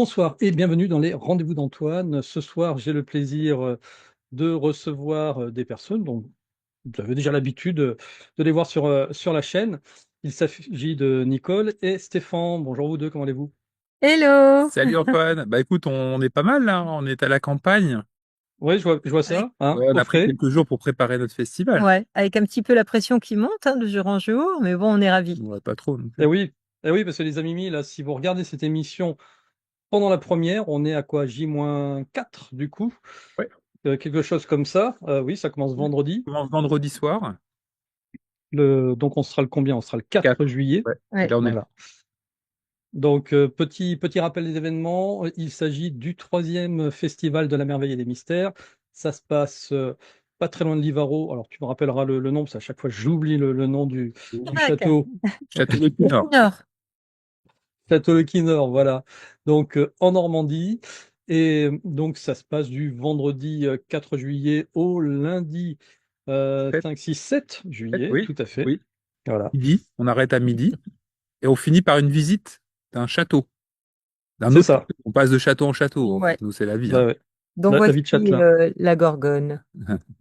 Bonsoir et bienvenue dans les rendez-vous d'Antoine. Ce soir, j'ai le plaisir de recevoir des personnes dont vous avez déjà l'habitude de les voir sur la chaîne. Il s'agit de Nicole et Stéphane. Bonjour vous deux, comment allez-vous? Hello! Salut Antoine. Bah écoute, on est pas mal là, on est à la campagne. Oui, je vois Avec, ça, hein, Ouais, on au a pris frais. quelques jours pour préparer notre festival. ouais, avec un petit peu la pression qui monte de jour en jour, mais bon, on est ravis. Ouais, pas trop non Et plus. oui, et oui, parce que les amis, là, si vous regardez cette émission pendant la première, on est à quoi? J-4 du coup, Ouais. quelque chose comme ça. Oui, ça commence On vendredi. commence vendredi soir. Donc on sera le combien? On sera le 4 4. juillet. Ouais. Et Ouais. là on est. Voilà. Donc, petit rappel des événements, il s'agit du troisième festival de la Merveille et des Mystères. Ça se passe pas très loin de Livaro. Alors, tu me rappelleras le nom, parce qu'à chaque fois, j'oublie le nom du Carac, château. Château de Nord. Nord. Château Le Quinor, voilà. Donc, en Normandie. Et donc, ça se passe du vendredi 4 juillet au lundi 7, 5, 6, 7 juillet, oui. tout à fait. Oui. Voilà. Midi. On arrête à midi. Et on finit par une visite d'un château. D'un C'est autre ça. château. On passe de château en château, en Ouais. fait. Nous, c'est la vie, Bah hein. ouais. Donc La voici vie de Châtelain. la Gorgone.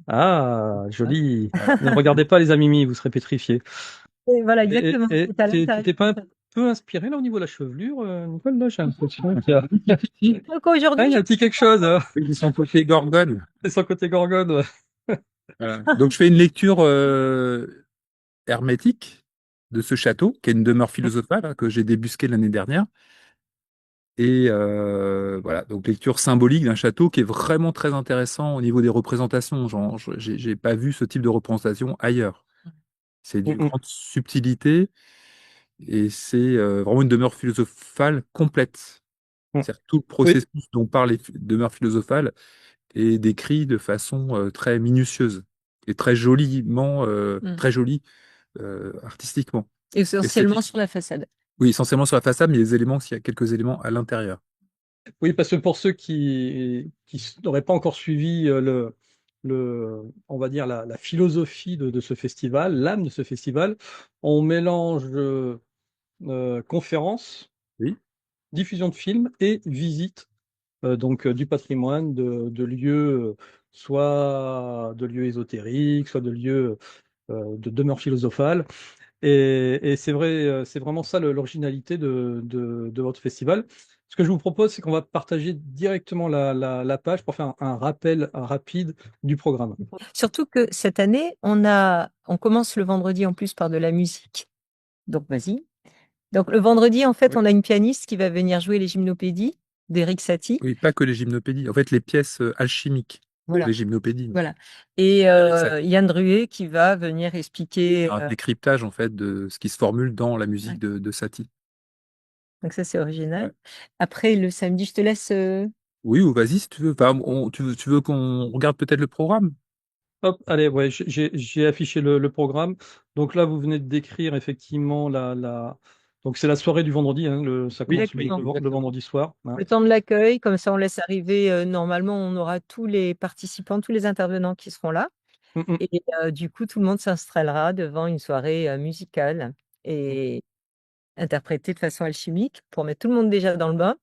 Ah, Hein. joli. Voilà. Ne regardez pas les Amimi, vous serez pétrifiés. Et voilà, Et exactement. et C'est à tu l'intérieur. t'es pas un peu inspiré là au niveau de la chevelure, Nicole, là, j'ai l'impression qu'il Donc y aujourd'hui, a un petit quelque chose, hein. Oui, ils sont côté Gorgone. C'est son côté gorgone, ouais. Voilà. Donc je fais une lecture hermétique de ce château, qui est une demeure philosophale hein, que j'ai débusquée l'année dernière. Et voilà, donc lecture symbolique d'un château qui est vraiment très intéressant au niveau des représentations. Genre, j'ai pas vu ce type de représentation ailleurs. C'est Mm, d'une mm, grande subtilité et c'est vraiment une demeure philosophale complète. mm. C'est-à-dire que tout le Oui, processus dont parlent les demeures philosophales est décrit de façon très minutieuse et très joliment, Hmm. très jolie artistiquement, Essentiellement esthétique. sur la façade. Oui, essentiellement sur la façade, mais les éléments, s'il y a quelques éléments à l'intérieur. oui, parce que pour ceux qui n'auraient pas encore suivi on va dire la philosophie de ce festival, l'âme de ce festival, on mélange conférences, Oui, diffusion de films et visite donc du patrimoine, de lieux, soit de lieux ésotériques, soit de lieux de demeures philosophales. Et c'est vrai, c'est vraiment ça l'originalité de votre festival. Ce que je vous propose, c'est qu'on va partager directement la page pour faire un rappel rapide du programme. Surtout que cette année, on commence le vendredi en plus par de la musique. Donc vas-y. Donc le vendredi, en fait, oui, on a une pianiste qui va venir jouer les gymnopédies d'Eric Satie. oui, pas que les gymnopédies. En fait, les pièces alchimiques, Voilà. les gymnopédies. Voilà. Et Ça, Yann Druet qui va venir expliquer. un décryptage en fait de ce qui se formule dans la Ouais. musique de Satie. Donc ça, c'est original. Ouais. Après, le samedi, je te laisse. Oui, ou vas-y si tu veux. Enfin, tu veux qu'on regarde peut-être le programme? Hop, allez, ouais, j'ai affiché le programme. Donc là, vous venez de décrire effectivement donc c'est la soirée du vendredi, hein, ça Oui, commence oui, Exactement. le exactement. vendredi soir, hein. Le temps de l'accueil, comme ça, on laisse arriver. Normalement, on aura tous les participants, tous les intervenants qui seront là. Mm, mm. Et du coup, tout le monde s'installera devant une soirée musicale et interprétée de façon alchimique pour mettre tout le monde déjà dans le bain.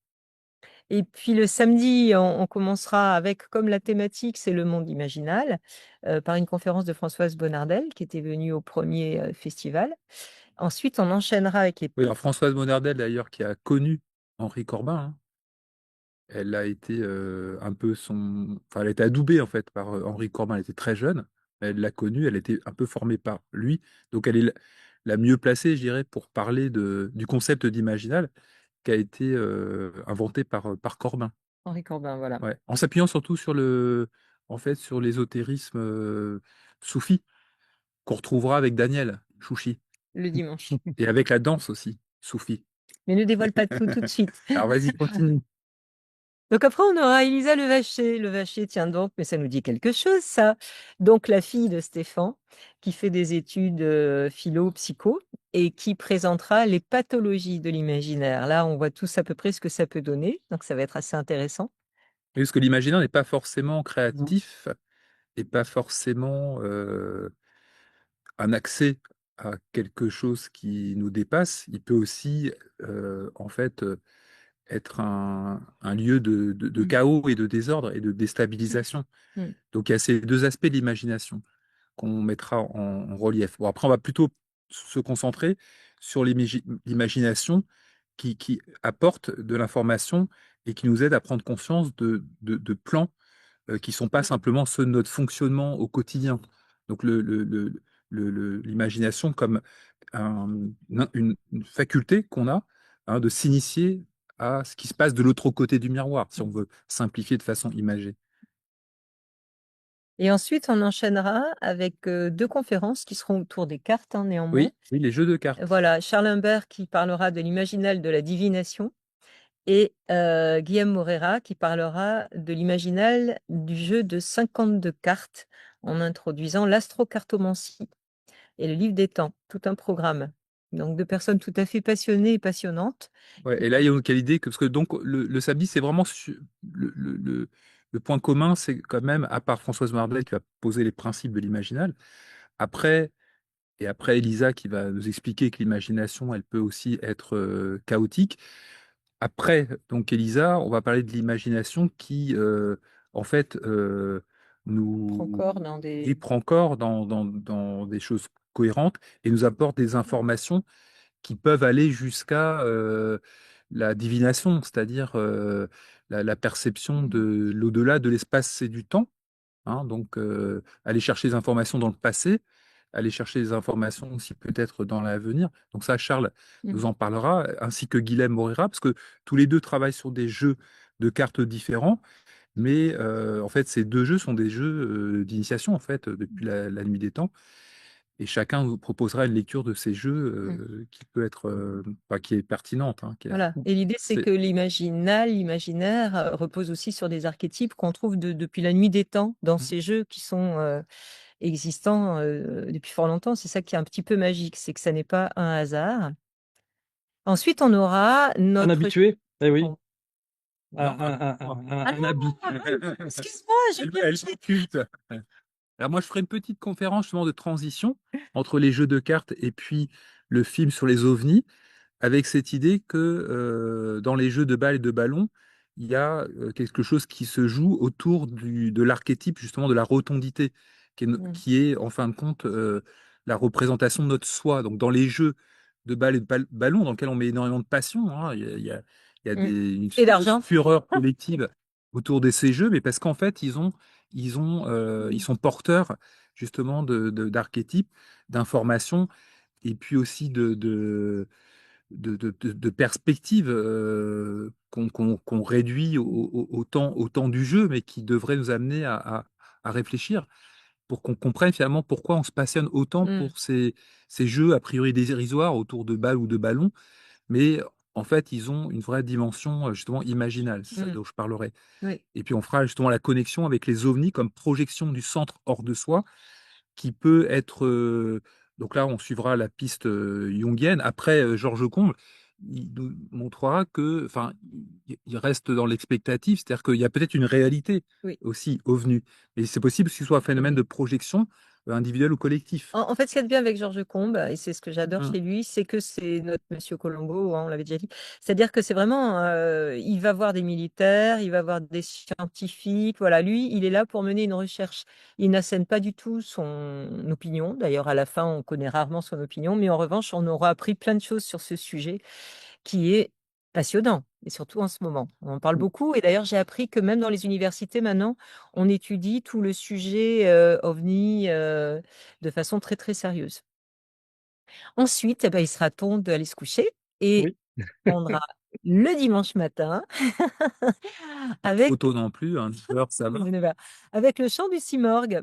Et puis le samedi, on commencera avec, comme la thématique, c'est le monde imaginal, par une conférence de Françoise Bonnardel, qui était venue au premier festival. Ensuite, on enchaînera avec les Oui, alors Françoise Monardel d'ailleurs qui a connu Henri Corbin, hein, elle a été un peu son, enfin elle a été adoubée en fait par Henri Corbin. Elle était très jeune, mais elle l'a connu, elle était un peu formée par lui, donc elle est la mieux placée, je dirais, pour parler du concept d'imaginal qui a été inventé par Corbin. Henri Corbin, voilà, Ouais. En s'appuyant surtout sur en fait, sur l'ésotérisme soufi qu'on retrouvera avec Daniel Chouchi le dimanche. et avec la danse aussi soufi. Mais ne dévoile pas tout de suite. Alors vas-y, continue. Donc après, on aura Elisa Levaché. Levaché, tiens donc, mais ça nous dit quelque chose, ça. Donc la fille de Stéphane, qui fait des études philo, psycho, et qui présentera les pathologies de l'imaginaire. Là, on voit tous à peu près ce que ça peut donner, donc ça va être assez intéressant. Parce que l'imaginaire n'est pas forcément Non. créatif et pas forcément un accès à quelque chose qui nous dépasse. Il peut aussi, en fait, être un lieu de chaos et de désordre et de déstabilisation. Mm. Donc il y a ces deux aspects de l'imagination qu'on mettra en relief. Bon, après, on va plutôt se concentrer sur l'imagination qui apporte de l'information et qui nous aide à prendre conscience de plans qui ne sont pas simplement ceux de notre fonctionnement au quotidien. Donc l'imagination comme une faculté qu'on a, hein, de s'initier à ce qui se passe de l'autre côté du miroir, si on veut simplifier de façon imagée. Et ensuite, on enchaînera avec deux conférences qui seront autour des cartes, hein, néanmoins. Oui, oui, les jeux de cartes. Voilà, Charles Humbert qui parlera de l'imaginal de la divination et Guillaume Morera qui parlera de l'imaginal du jeu de 52 cartes en introduisant l'astrocartomancie et le livre des temps, tout un programme. Donc, deux personnes tout à fait passionnées et passionnantes. Ouais, et là, il y a une quelle idée que, parce que donc le samedi, c'est vraiment le point commun, c'est quand même, à part Françoise Marblet qui va poser les principes de l'imaginal, après, et après Elisa qui va nous expliquer que l'imagination, elle peut aussi être chaotique. Après, donc Elisa, on va parler de l'imagination qui, en fait, Prend nous corps dans y des... prend corps dans des choses cohérentes et nous apporte des informations qui peuvent aller jusqu'à la divination, c'est-à-dire la perception de l'au-delà de l'espace et du temps, hein. Donc, aller chercher des informations dans le passé, aller chercher des informations aussi peut-être dans l'avenir. Donc ça, Charles nous en parlera, ainsi que Guilhem Morera, parce que tous les deux travaillent sur des jeux de cartes différents, mais en fait, ces deux jeux sont des jeux d'initiation, en fait, depuis la nuit des temps. Et chacun vous proposera une lecture de ces jeux qui peut être, enfin, qui est pertinente, hein, Voilà. Et l'idée, c'est c'est- que l'imaginal, l'imaginaire repose aussi sur des archétypes qu'on trouve depuis la nuit des temps dans ces jeux qui sont existants depuis fort longtemps. C'est ça qui est un petit peu magique, c'est que ça n'est pas un hasard. Ensuite, on aura Un notre... habitué, eh oui, Bon. Non, un habit. Excuse-moi, j'ai bien... elle est culte. Alors moi, je ferai une petite conférence justement de transition entre les jeux de cartes et puis le film sur les ovnis, avec cette idée que dans les jeux de balles et de ballons, il y a quelque chose qui se joue autour de l'archétype justement de la rotondité, qui est en fin de compte la représentation de notre soi. Donc dans les jeux de balles et de ballons, dans lesquels on met énormément de passion, hein, il y a une Et d'argent. fureur collective autour de ces jeux, mais parce qu'en fait, ils sont porteurs justement d'archétypes, d'informations, et puis aussi de perspectives qu'on réduit au temps du jeu, mais qui devraient nous amener à réfléchir pour qu'on comprenne finalement pourquoi on se passionne autant pour ces jeux a priori dérisoires autour de balles ou de ballons, mais en fait, ils ont une vraie dimension justement imaginale, c'est ça dont je parlerai. Oui. Et puis on fera justement la connexion avec les ovnis comme projection du centre hors de soi, qui peut être. Donc là, on suivra la piste jungienne. Après, Georges Combe, il nous montrera que, enfin, il reste dans l'expectative, c'est-à-dire qu'il y a peut-être une réalité Oui. aussi au venu. Et c'est possible que ce soit un phénomène de projection individuelle ou collectif. En fait, ce qu'il y a de bien avec Georges Combe, et c'est ce que j'adore Hum. chez lui, c'est que c'est notre Monsieur Colombo, hein, on l'avait déjà dit. C'est-à-dire que c'est vraiment, il va voir des militaires, il va voir des scientifiques. Voilà, lui, il est là pour mener une recherche. Il n'assène pas du tout son opinion. D'ailleurs, à la fin, on connaît rarement son opinion, mais en revanche, on aura appris plein de choses sur ce sujet qui est passionnant, et surtout en ce moment. On en parle beaucoup, et d'ailleurs, j'ai appris que même dans les universités, maintenant, on étudie tout le sujet OVNI de façon très, très sérieuse. Ensuite, eh ben, il sera temps d'aller se coucher, et Oui, on prendra le dimanche matin Pas avec, trop tôt non plus, hein, 10 heures, ça va. avec le chant du Simorgue,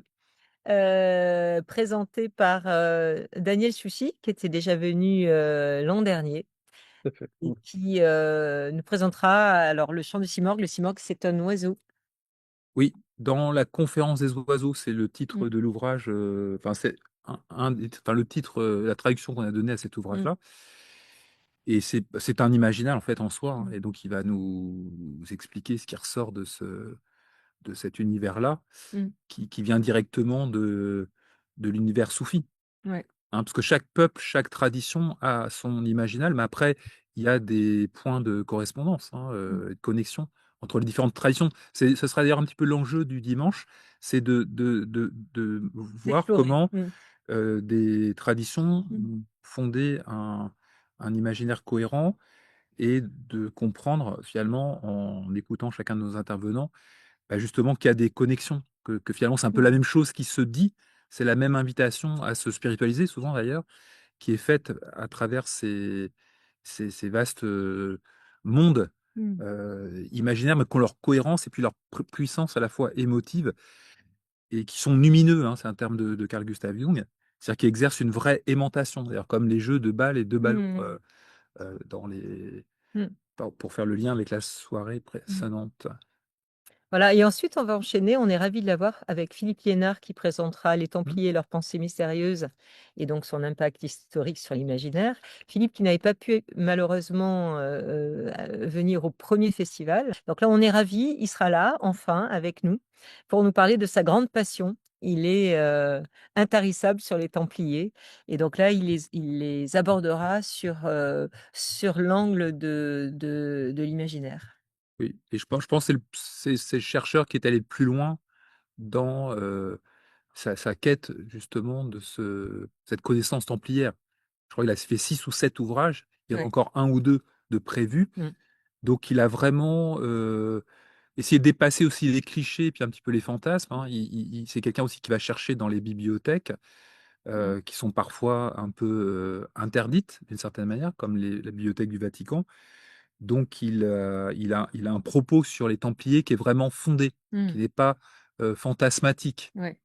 présenté par Daniel Soucy, qui était déjà venu l'an dernier. tout à fait. Et qui nous présentera alors le chant du Simorgue. Le Simorgue, c'est un oiseau. Oui, dans la conférence des oiseaux, c'est le titre de l'ouvrage, enfin, c'est enfin, le titre, la traduction qu'on a donnée à cet ouvrage-là. Et c'est un imaginal en fait en soi, hein. Et donc il va nous expliquer ce qui ressort de cet univers-là, qui vient directement de l'univers soufi. Ouais. Hein, parce que chaque peuple, chaque tradition a son imaginal, mais après, il y a des points de correspondance, hein, Mm. de connexion entre les différentes traditions. Ce sera d'ailleurs un petit peu l'enjeu du dimanche, c'est de voir D'explorer. comment Mm. des traditions Mm. ont fondé un imaginaire cohérent et de comprendre finalement en écoutant chacun de nos intervenants bah, justement qu'il y a des connexions, que finalement c'est un peu la Mm. même chose qui se dit, c'est la même invitation à se spiritualiser souvent d'ailleurs, qui est faite à travers ces vastes mondes Mm. imaginaires, mais qui ont leur cohérence et puis leur puissance à la fois émotive et qui sont lumineux, hein, c'est un terme de Carl Gustav Jung, c'est-à-dire qui exercent une vraie aimantation, d'ailleurs comme les jeux de balles et de ballons Mm. dans les... Mm. pour faire le lien avec la soirée Mm. précédente. Voilà, et ensuite on va enchaîner, on est ravis de l'avoir avec Philippe Liénard qui présentera Les Hmm. Templiers et leurs pensées mystérieuses et donc son impact historique sur l'imaginaire. Philippe qui n'avait pas pu malheureusement venir au premier festival. Donc là on est ravis, il sera là enfin avec nous pour nous parler de sa grande passion. Il est intarissable sur les Templiers et donc là il les abordera sur l'angle de l'imaginaire. Oui, et je pense que c'est le chercheur qui est allé le plus loin dans sa quête justement de cette connaissance templière. Je crois qu'il a fait 6 ou 7 ouvrages, il y en a Ouais. encore un ou deux de prévus. Mm. Donc il a vraiment essayé de dépasser aussi les clichés et puis un petit peu les fantasmes, hein. C'est quelqu'un aussi qui va chercher dans les bibliothèques Mm. qui sont parfois un peu interdites d'une certaine manière, comme la bibliothèque du Vatican. Donc, il a un propos sur les Templiers qui est vraiment fondé, qui Mm. n'est pas fantasmatique. Ouais.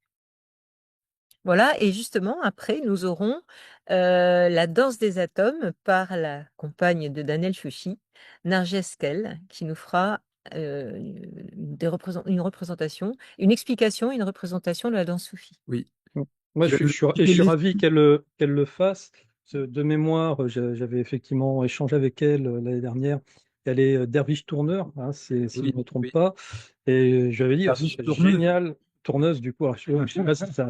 Voilà, et justement, après, nous aurons La danse des atomes par la compagne de Daniel Fushi, Narges Kell, qui nous fera une représentation, une explication, une représentation de la danse soufie. Oui. Moi, Qui va nous je suis expliquer ravi qu'elle le fasse. De mémoire, j'avais effectivement échangé avec elle l'année dernière. Elle est derviche tourneur, hein, si je Oui, ne me trompe oui. pas. Et j'avais dit, ah, ce Derviche serait tourneuse. génial, tourneuse du coup. Alors, je ne sais pas si ça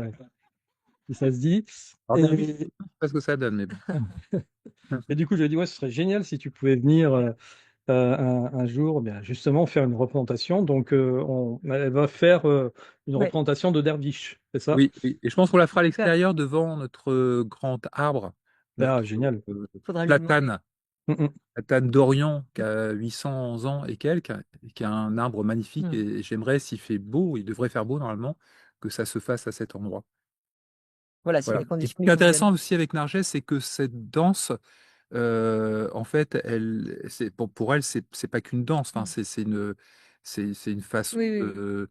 se dit. Alors, derviche, je Et, sais pas ce que ça donne, mais bon. et du coup, je lui ai dit, ouais, ce serait génial si tu pouvais venir un jour, bien, justement, faire une représentation. Donc, elle va faire une Ouais, représentation de derviche, c'est ça? Oui, oui. Et je pense qu'on la fera à super. l'extérieur devant notre grand arbre, Ah, notre génial. Faudra lui demander. platane, Mm, mm. platane d'Orient qui a 800 ans et quelques, et qui a un arbre magnifique. Mm. Et j'aimerais, s'il fait beau, il devrait faire beau normalement, que ça se fasse à cet endroit. Voilà, si Voilà. les Et ce conditions qui lui est conviennent. intéressant aussi avec Narges, c'est que cette danse, en fait, pour elle, c'est pas qu'une danse. Enfin, Mm. c'est une façon Oui, oui, oui. de.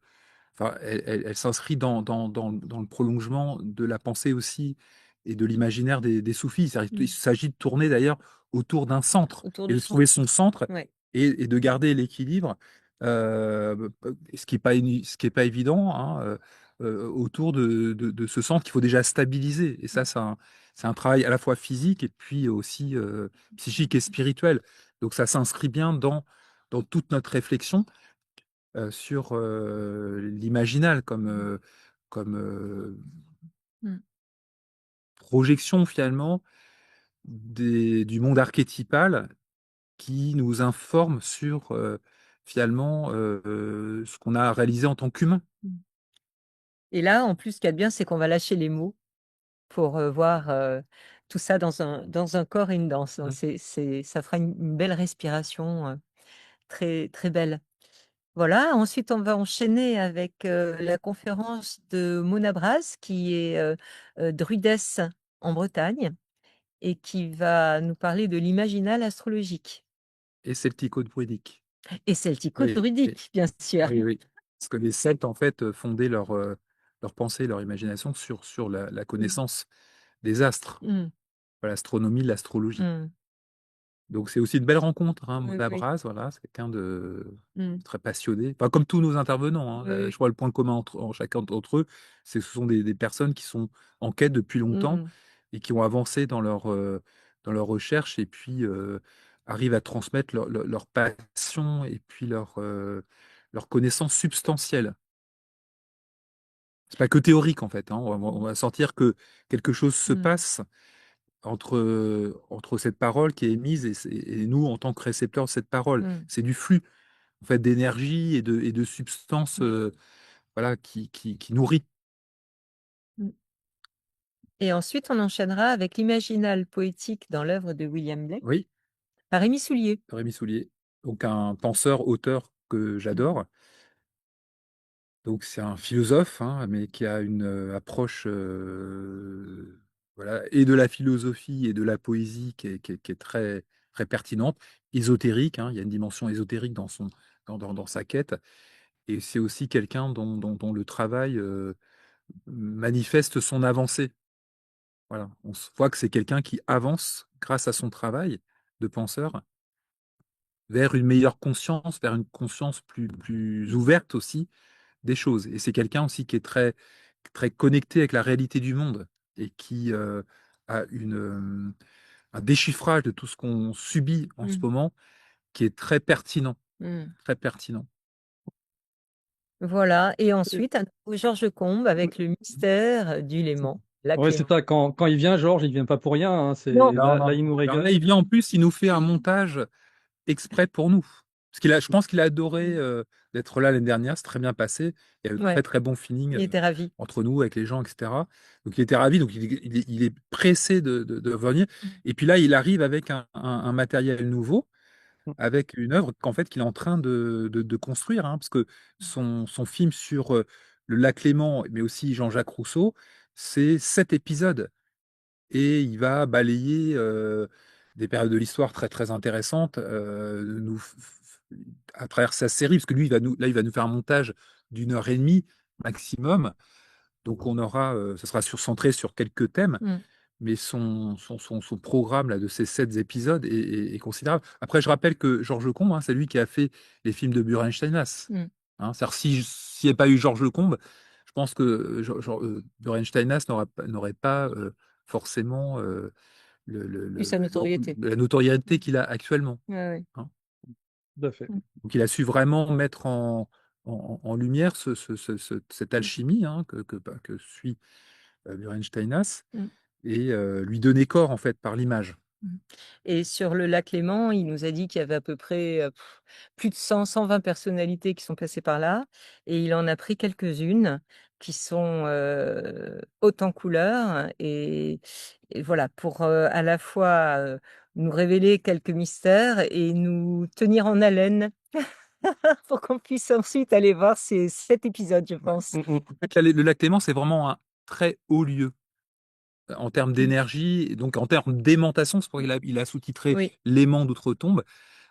Enfin, elle s'inscrit dans le prolongement de la pensée aussi et de l'imaginaire des soufis. Il Mm. s'agit de tourner d'ailleurs autour d'un centre Autour et du de centre. trouver son centre Ouais. et de garder l'équilibre, ce qui est pas évident, hein, autour de ce centre qu'il faut déjà stabiliser. Et ça, c'est un travail à la fois physique et puis aussi psychique et spirituel. Donc ça s'inscrit bien dans toute notre réflexion sur l'imaginal comme Mm. projection finalement du monde archétypal qui nous informe sur finalement ce qu'on a réalisé en tant qu'humain. Mm. Et là, en plus, ce qu'il y a de bien, c'est qu'on va lâcher les mots pour voir tout ça dans un corps et une danse. Donc, Mm. ça fera une belle respiration, très, très belle. Voilà, ensuite, on va enchaîner avec la conférence de Mona Braz, qui est druidesse en Bretagne et qui va nous parler de l'imaginal astrologique Et celtico-druidique. et Oui, oui, celtico-druidique, bien sûr. oui, oui. Parce que les Celtes, en fait, fondaient leur pensée, leur imagination sur la Mm. connaissance des astres, Mm. l'astronomie, l'astrologie. Mm. Donc c'est aussi une belle rencontre, hein, Oui, Mona oui. Braz, voilà, c'est quelqu'un de Mm. très passionné. Enfin, comme tous nos intervenants, hein, Oui, je oui. vois le point commun en chacun d'entre eux, c'est que ce sont des personnes qui sont en quête depuis Mm, longtemps mm. et qui ont avancé dans leur recherche et puis arrivent à transmettre leur passion et puis leur connaissance substantielle. C'est pas que théorique en fait, hein. On va sentir que quelque chose se Mm. passe entre cette parole qui est émise et nous en tant que récepteurs de cette parole. Mm. C'est du flux en fait d'énergie et de substances voilà, qui nourrit. Mm. Et ensuite, on enchaînera avec l'imaginal poétique dans l'œuvre de William Blake Oui, par Rémi Soulier. Rémi Soulier, donc un penseur, auteur que j'adore. Donc c'est un philosophe, hein, mais qui a une approche voilà, et de la philosophie et de la poésie qui est très, très pertinente, ésotérique, hein, il y a une dimension ésotérique dans sa quête, et c'est aussi quelqu'un dont le travail manifeste son avancée. Voilà. On voit que c'est quelqu'un qui avance grâce à son travail de penseur vers une meilleure conscience, vers une conscience plus ouverte aussi des choses. Et c'est quelqu'un aussi qui est très, très connecté avec la réalité du monde et qui a un déchiffrage de tout ce qu'on subit en ce Mm. moment qui est très pertinent, Mm. très pertinent. Voilà. Et ensuite, un nouveau Georges Combe avec le mystère du Léman, la Ouais, c'est Clémence. ça. Quand il vient, Georges, il vient pas pour rien, hein. Non. Non, Là, non. il nous Alors là, régale. il vient en plus, il nous fait un montage exprès pour nous. Je pense qu'il a adoré d'être là l'année dernière, c'est très bien passé. Il y a eu Ouais, très très bon feeling il était ravi. entre nous, avec les gens, etc. Donc il était ravi, donc il est pressé de venir. Mm. Et puis là, il arrive avec un matériel nouveau, avec une œuvre qu'en fait qu'il est en train de construire, hein, parce que son film sur le lac Léman, mais aussi Jean-Jacques Rousseau, c'est 7 épisodes et il va balayer des périodes de l'histoire très très intéressantes à travers sa série, parce que lui, il va nous faire un montage d'1 heure et demie maximum. Donc ce sera centré sur quelques thèmes, Mm. mais son programme là, de ces 7 épisodes est considérable. Après, je rappelle que Georges Combe, hein, c'est lui qui a fait les films de Buren-Steinhaus. Mm. Hein, c'est-à-dire, s'il n'y avait pas eu Georges Combe, je pense que Buren-Steinhaus n'aurait pas forcément Puis sa notoriété. la notoriété qu'il a actuellement. Ouais, ouais. Hein. Tout à fait. Mm. Donc il a su vraiment mettre en lumière cette alchimie hein, que suit Buren-Steinhaus Mm. et lui donner corps en fait par l'image. Mm. Et sur le lac Léman, il nous a dit qu'il y avait à peu près plus de 100-120 personnalités qui sont passées par là. Et il en a pris quelques-unes qui sont hautes en couleurs. Et voilà, pour à la fois nous révéler quelques mystères et nous tenir en haleine pour qu'on puisse ensuite aller voir ces 7 épisodes, je pense. Mm, mm. En fait, là, le lac Léman, c'est vraiment un très haut lieu en termes d'énergie, et donc en termes d'aimantation, c'est pour ça qu'il a sous-titré Oui. L'aimant d'outre-tombe.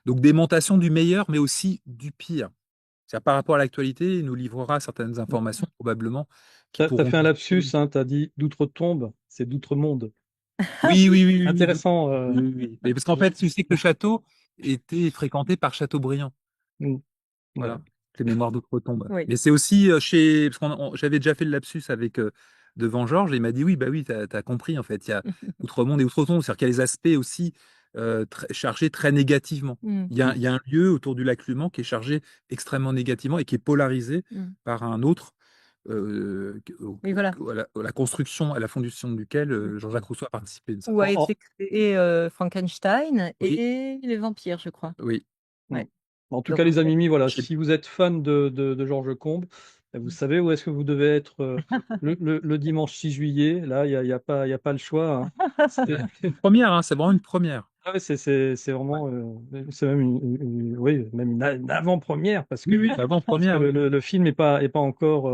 Donc d'aimantation du meilleur, mais aussi du pire. C'est-à-dire, par rapport à l'actualité, il nous livrera certaines informations probablement qui T'as pourront. fait un lapsus, hein, t'as dit d'outre-tombe, c'est d'outre-monde. Oui, oui, oui, oui, oui, Intéressant. oui, oui, oui. Mais parce qu'en fait, tu sais que le château était fréquenté par Chateaubriand. Mm. Ouais. Voilà, c'est Mémoires d'outre-tombe. Oui. Mais c'est aussi chez. Parce j'avais déjà fait le lapsus avec devant Georges, et il m'a dit oui, bah oui, t'as compris, en fait. Il y a Outre-monde et Outre-tombe, c'est-à-dire qu'il y a les aspects aussi chargés très négativement. Mm. Il y a un lieu autour du lac Léman qui est chargé extrêmement négativement et qui est polarisé Mm. par un autre. Oui, voilà. À la construction, à la fondation duquel Jean-Jacques Rousseau a participé. Où a En- en- été créé Frankenstein Oui, et les vampires, je crois. oui. Mm. Ouais. En tout Donc, cas, les amis, voilà, Je sais- si vous êtes fan de Georges Combe, vous savez où est-ce que vous devez être le dimanche 6 juillet. Là, il y a pas le choix, hein. Première, hein, c'est vraiment une première. Ah ouais, c'est vraiment, c'est même oui, même une avant-première Oui, oui, avant-première, oui. le film est pas encore,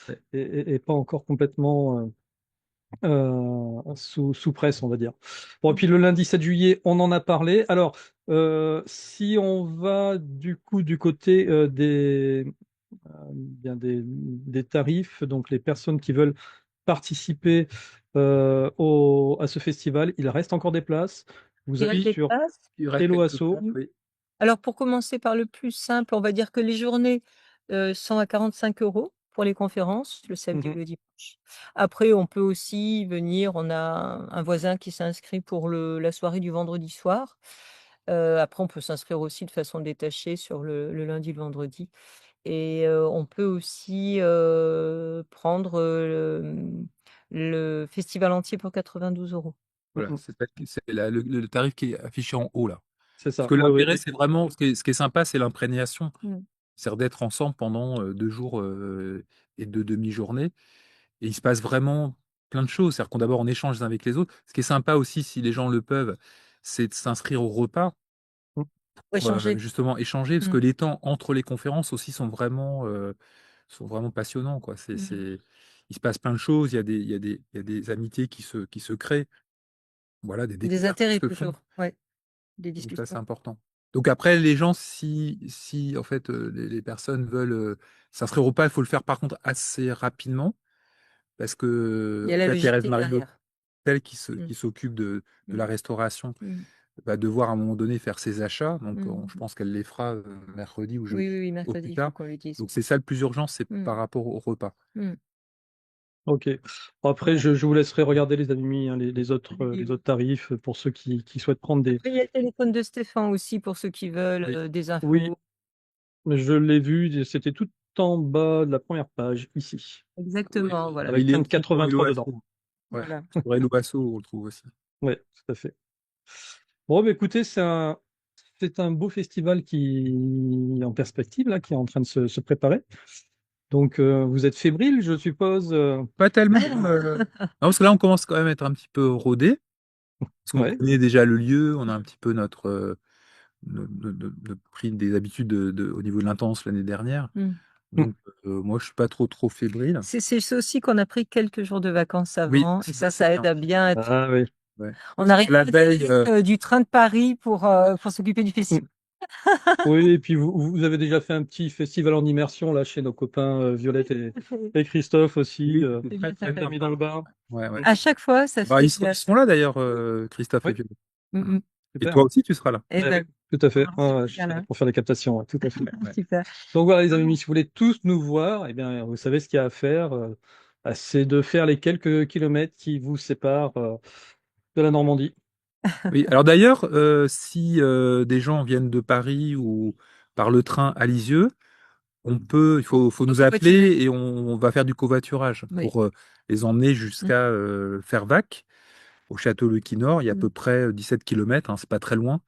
Ouais. est pas encore complètement sous presse, on va dire. Bon, et puis le lundi 7 juillet, on en a parlé. Alors, si on va du coup du côté bien des tarifs, donc les personnes qui veulent participer à ce festival, il reste encore des places. Vous Il allez reste des sur places. Il reste Hello quelques Asso. places, oui. Alors, pour commencer par le plus simple, on va dire que les journées sont à 45 € pour les conférences, le samedi et Mhm. le dimanche. Après, on peut aussi venir, on a un voisin qui s'est inscrit pour la soirée du vendredi soir. Après, on peut s'inscrire aussi de façon détachée sur le lundi et le vendredi. Et on peut aussi prendre le festival entier pour 92 €. Voilà, Mm. c'est le tarif qui est affiché en haut là. C'est Parce ça. que Oui, oui. l'intérêt, c'est vraiment, ce qui est sympa, c'est l'imprégnation. Mm. C'est d'être ensemble pendant 2 jours et 2 demi-journées. Et il se passe vraiment plein de choses. C'est-à-dire qu'on d'abord on échange les uns avec les autres. Ce qui est sympa aussi, si les gens le peuvent, c'est de s'inscrire au repas Mm. Pour échanger. justement échanger, parce que les temps entre les conférences aussi sont vraiment passionnants, quoi. Il se passe plein de choses. Il y a des amitiés qui se créent. Voilà, des Des découvertes qui intérêts se font. toujours. Ouais. Des Donc ça, c'est discussions. important. Donc après, les gens, si en fait les personnes veulent s'inscrire au pas, il faut le faire par contre assez rapidement, parce Il que y a en la fait, Thérèse logistique Marie derrière. L'Hôtel qui Mm. s'occupe de Mm. la restauration Mm. va devoir à un moment donné faire ses achats. Donc Mm. je pense qu'elle les fera mercredi ou Oui, jeudi oui, oui, au mercredi, plus il faut tard. qu'on lui dise. Donc c'est ça le plus urgent, c'est Mm. par rapport au repas. Mm. Ok. Après, Voilà. je vous laisserai regarder les amis, hein, les autres, Les les vidéos. autres tarifs pour ceux qui souhaitent prendre des. Après, il y a le téléphone de Stéphane aussi pour ceux qui veulent Oui. des Oui, infos. je l'ai vu, c'était tout en bas de la première page, ici, Exactement, voilà. avec Il est plein de aussi sur 83 Hello dedans. Asso. Ouais. Voilà. Sur Hello Asso, on le trouve aussi. Ouais, tout à fait. Bon, bah, écoutez, c'est un beau festival qui est en perspective, là, qui est en train de se préparer. Donc, vous êtes fébrile, je suppose. Pas tellement. Non, parce que là, on commence quand même à être un petit peu rodé. Parce qu'on Ouais. connaît déjà le lieu, on a un petit peu pris des habitudes au niveau de l'intense l'année dernière. Mm. Mm. Donc, moi, je suis pas trop fébrile. C'est aussi qu'on a pris quelques jours de vacances Oui, avant et ça, c'est ça aide bien. à bien être. Ah oui. Ouais. On arrive La veille, du train de Paris pour s'occuper du Mm. festival. Oui, et puis vous avez déjà fait un petit festival en immersion, là, chez nos copains Violette et Christophe aussi. oui, c'était C'est très, bien très Bien bien. mis dans le bar. Ouais, ouais. Mm. À chaque fois, ça Bah, fait ils sont là d'ailleurs, Christophe et Oui, Violette. Mm, mm. Et super. toi aussi, tu seras là. Eh Ouais, ben, tout à fait. alors, Ouais, ouais, je super, serai là là. pour faire les captations, ouais, tout à fait. Ouais. Super. Donc voilà, les amis, si vous voulez tous nous voir, eh bien, vous savez ce qu'il y a à faire. C'est de faire les quelques kilomètres qui vous séparent de la Normandie. Oui, alors d'ailleurs, si des gens viennent de Paris ou par le train à Lisieux, il faut nous Covoiturer. appeler et on va faire du covoiturage Oui. pour les emmener Mm. jusqu'à Fervaques, au château Le Quinor. Il y a à Mm. peu près 17 km, c'est pas très loin.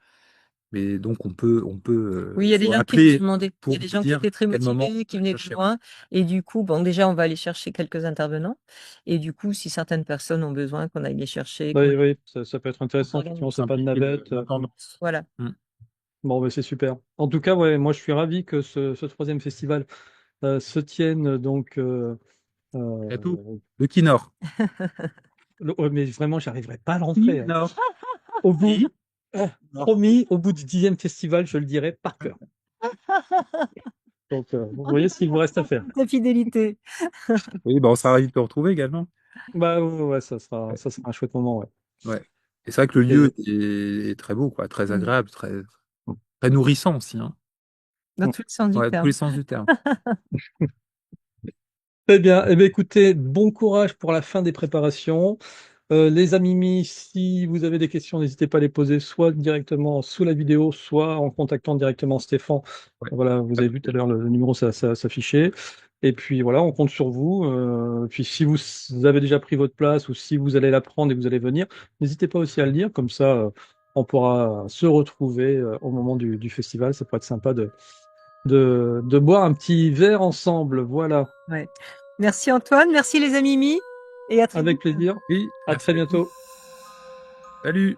Mais donc Oui, il il y a des faut gens qui nous ont appeler demandé. Il y pour a des nous gens qui dire étaient très quel moment motivés, on qui va venaient de chercher. loin. Et du coup, bon, déjà, on va aller chercher quelques intervenants. Et du coup, si certaines personnes ont besoin qu'on aille les chercher, Oui, oui, ça peut être on intéressant. s'organise. Effectivement, c'est pas de Simplifier navette. l'intendance. Voilà. Mm. Bon, ben, c'est super. En tout cas, ouais, moi, je suis ravi que ce troisième festival se tienne. Donc, Château euh, Le Quinor. ouais, mais vraiment, j'arriverai pas à le rentrer, hein. Quinor. Au bout, Oui. promis, au bout du 10e festival, je le dirai par cœur. Donc, vous voyez ce qu'il vous reste à faire. Ta fidélité. Oui, bah, on sera ravis de te retrouver également. Bah ouais, ouais, ça Ouais. sera un chouette moment, ouais. Ouais. Et c'est vrai que le lieu Et- est très beau, quoi, très Mm. agréable, très, très nourrissant aussi, hein. Dans tous les sens du Ouais, tous terme. les sens du terme. Très bien. Eh bien, écoutez, bon courage pour la fin des préparations. Les amis, si vous avez des questions, n'hésitez pas à les poser soit directement sous la vidéo, soit en contactant directement Stéphane. Ouais. Voilà, vous avez vu tout à l'heure le numéro s'affichait. Et puis voilà, on compte sur vous. Puis si vous avez déjà pris votre place ou si vous allez la prendre et vous allez venir, n'hésitez pas aussi à le dire. Comme ça, on pourra se retrouver au moment du festival. Ça pourrait être sympa de boire un petit verre ensemble. Voilà, Ouais. Merci Antoine, merci les amis. Et à très avec vite. plaisir. Oui, À merci très à tous. bientôt. Salut.